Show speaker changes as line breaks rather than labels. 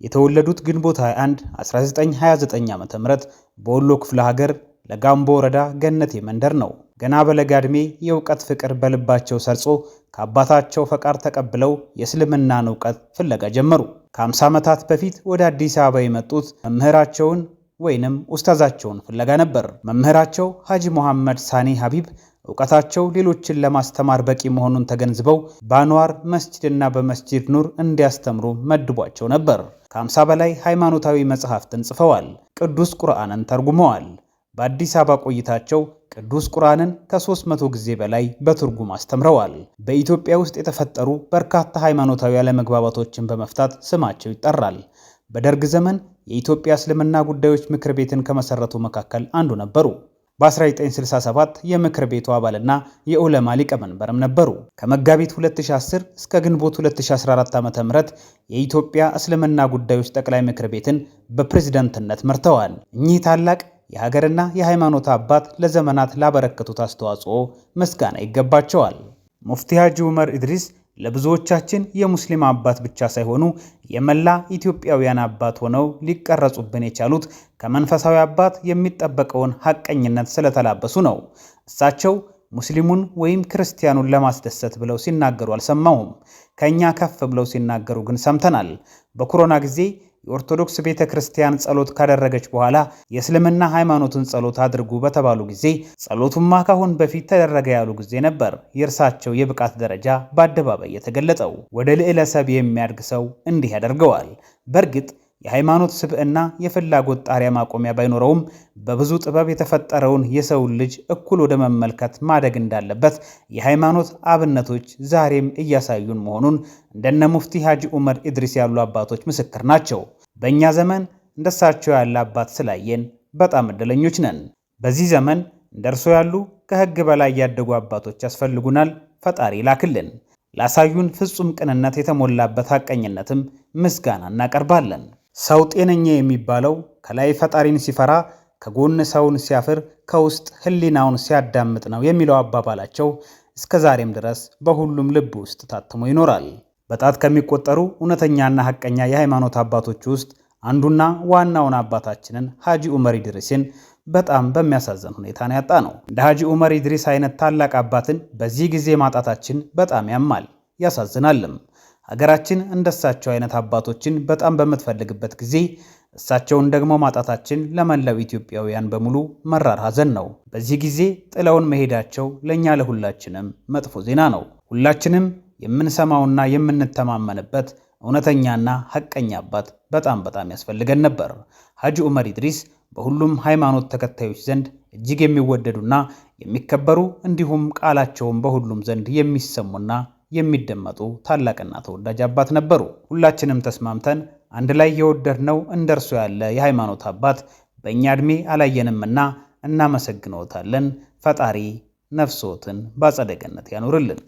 የተወለዱት ግንቦት 21 1929 ዓ.ም በወሎ ክፍለ ሀገር ለጋምቦ ወረዳ ገነቴ መንደር ነው። ገና በለጋ ዕድሜ የእውቀት ፍቅር በልባቸው ሰርጾ ከአባታቸው ፈቃድ ተቀብለው የእስልምናን እውቀት ፍለጋ ጀመሩ። ከ50 ዓመታት በፊት ወደ አዲስ አበባ የመጡት መምህራቸውን ወይንም ኡስታዛቸውን ፍለጋ ነበር። መምህራቸው ሐጂ መሐመድ ሳኒ ሐቢብ እውቀታቸው ሌሎችን ለማስተማር በቂ መሆኑን ተገንዝበው በአንዋር መስጂድና በመስጂድ ኑር እንዲያስተምሩ መድቧቸው ነበር። ከ50 በላይ ሃይማኖታዊ መጽሐፍትን ጽፈዋል። ቅዱስ ቁርአንን ተርጉመዋል። በአዲስ አበባ ቆይታቸው ቅዱስ ቁርአንን ከ300 ጊዜ በላይ በትርጉም አስተምረዋል። በኢትዮጵያ ውስጥ የተፈጠሩ በርካታ ሃይማኖታዊ አለመግባባቶችን በመፍታት ስማቸው ይጠራል። በደርግ ዘመን የኢትዮጵያ እስልምና ጉዳዮች ምክር ቤትን ከመሰረቱ መካከል አንዱ ነበሩ። በ1967 የምክር ቤቱ አባልና የዑለማ ሊቀመንበርም ነበሩ። ከመጋቢት 2010 እስከ ግንቦት 2014 ዓ.ም የኢትዮጵያ እስልምና ጉዳዮች ጠቅላይ ምክር ቤትን በፕሬዝዳንትነት መርተዋል። እኚህ ታላቅ የሀገርና የሃይማኖት አባት ለዘመናት ላበረከቱት አስተዋጽኦ ምስጋና ይገባቸዋል። ሙፍቲ ሐጂ ዑመር ኢድሪስ ለብዙዎቻችን የሙስሊም አባት ብቻ ሳይሆኑ የመላ ኢትዮጵያውያን አባት ሆነው ሊቀረጹብን የቻሉት ከመንፈሳዊ አባት የሚጠበቀውን ሐቀኝነት ስለተላበሱ ነው። እሳቸው ሙስሊሙን ወይም ክርስቲያኑን ለማስደሰት ብለው ሲናገሩ አልሰማሁም። ከኛ ከፍ ብለው ሲናገሩ ግን ሰምተናል። በኮሮና ጊዜ የኦርቶዶክስ ቤተ ክርስቲያን ጸሎት ካደረገች በኋላ የእስልምና ሃይማኖትን ጸሎት አድርጉ በተባሉ ጊዜ ጸሎቱማ ካሁን በፊት ተደረገ ያሉ ጊዜ ነበር የእርሳቸው የብቃት ደረጃ በአደባባይ የተገለጸው። ወደ ልዕለ ሰብ የሚያድግ ሰው እንዲህ ያደርገዋል። በእርግጥ የሃይማኖት ስብዕና የፍላጎት ጣሪያ ማቆሚያ ባይኖረውም በብዙ ጥበብ የተፈጠረውን የሰውን ልጅ እኩል ወደ መመልከት ማደግ እንዳለበት የሃይማኖት አብነቶች ዛሬም እያሳዩን መሆኑን እንደነ ሙፍቲ ሐጂ ዑመር ኢድሪስ ያሉ አባቶች ምስክር ናቸው። በእኛ ዘመን እንደሳቸው ያለ አባት ስላየን በጣም እድለኞች ነን። በዚህ ዘመን እንደርሶ ያሉ ከሕግ በላይ ያደጉ አባቶች ያስፈልጉናል። ፈጣሪ ላክልን። ላሳዩን ፍጹም ቅንነት የተሞላበት ሐቀኝነትም ምስጋና እናቀርባለን። ሰው ጤነኛ የሚባለው ከላይ ፈጣሪን ሲፈራ ከጎን ሰውን ሲያፍር ከውስጥ ሕሊናውን ሲያዳምጥ ነው የሚለው አባባላቸው እስከ ዛሬም ድረስ በሁሉም ልብ ውስጥ ታትሞ ይኖራል። በጣት ከሚቆጠሩ እውነተኛና ሐቀኛ የሃይማኖት አባቶች ውስጥ አንዱና ዋናውን አባታችንን ሐጂ ዑመር ኢድሪስን በጣም በሚያሳዝን ሁኔታ ነው ያጣ ነው። እንደ ሐጂ ዑመር ኢድሪስ አይነት ታላቅ አባትን በዚህ ጊዜ ማጣታችን በጣም ያማል፣ ያሳዝናልም። ሀገራችን እንደሳቸው አይነት አባቶችን በጣም በምትፈልግበት ጊዜ እሳቸውን ደግሞ ማጣታችን ለመላው ኢትዮጵያውያን በሙሉ መራር ሐዘን ነው። በዚህ ጊዜ ጥለውን መሄዳቸው ለኛ ለሁላችንም መጥፎ ዜና ነው። ሁላችንም የምንሰማውና የምንተማመንበት እውነተኛና ሐቀኛ አባት በጣም ያስፈልገን ነበር። ሐጂ ዑመር ኢድሪስ በሁሉም ሃይማኖት ተከታዮች ዘንድ እጅግ የሚወደዱና የሚከበሩ እንዲሁም ቃላቸውን በሁሉም ዘንድ የሚሰሙና የሚደመጡ ታላቅና ተወዳጅ አባት ነበሩ። ሁላችንም ተስማምተን አንድ ላይ የወደድነው እንደርሱ ያለ የሃይማኖት አባት በእኛ ዕድሜ አላየንምና እናመሰግነዎታለን። ፈጣሪ ነፍሶትን በአጸደ ገነት ያኑርልን።